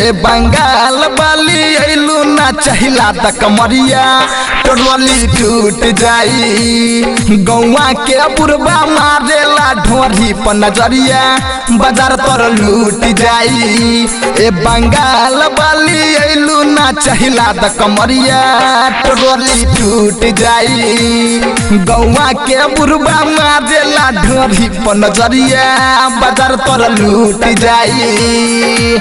ए बंगाल वाली ऐलू ना चाहिला त कमरिया टोली टूट जाई गौवा के बुरबा मारेला ढोरी पर नजरिया बाजार तर लूट जाई ए बंगाल वाली ऐलू ना चाहिला त कमरिया टोली टूट जाई गौवा के बुरबा मारेला ढोरी पर नजरिया बाजार तर लूट जाई।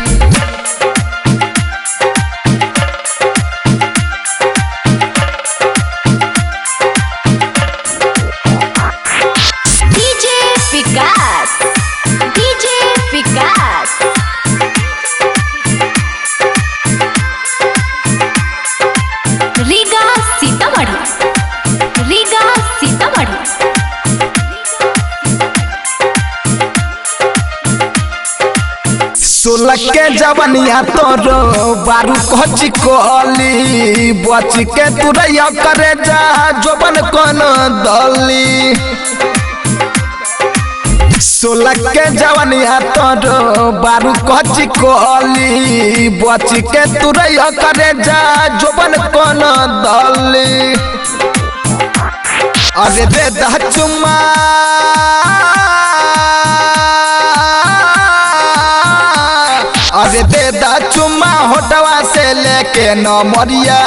सोलह के जवनिया तोरो बारू कची कोली बच के तुरैया करे जा जोबन कौन दली 16 के जवनिया तोरो बारू कची कोली बच के तुरैया करे जा जोबन कौन दली अरे दे दा चुम्मा अरे दे दा चुम्मा होटवा से लेके न मरिया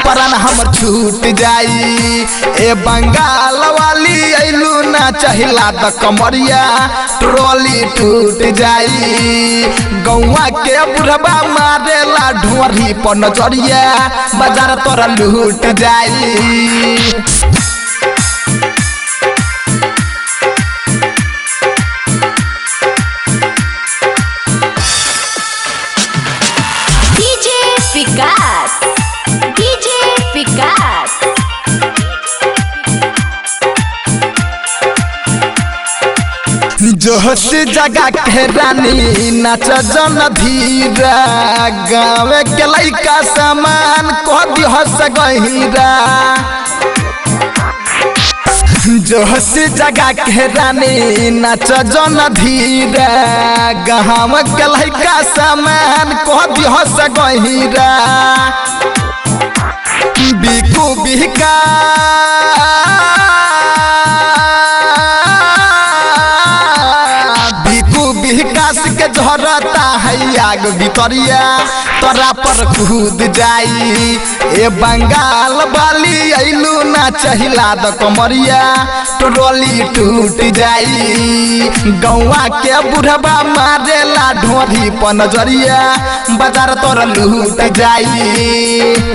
परन हमर छूट जाई ए बंगाल वाली ऐलू ना चाहिला त कमरिया ट्रॉली टूट जाई गौवा के बुढ़बा मारेला ढोरी पर नजरिया बाजार तोरा लूट जाई। जोश जगा के रानी नाच जन धीरा गाँव के लइका सामान कह दिहस गहीरा जोश जगा के रानी नाच जन धीरा गाँव के लइका सामान कह दिहस गहीरा बिकू बिका विकास के झरता है आग भितरिया तोरा पर कूद जाई ए बंगाल वाली ऐलू ना चाहिला द कमरिया टोली टूट जाई गौवा के बुढ़बा मारेला ढोरी पर नजरिया बाजार तोरा लूट जाई।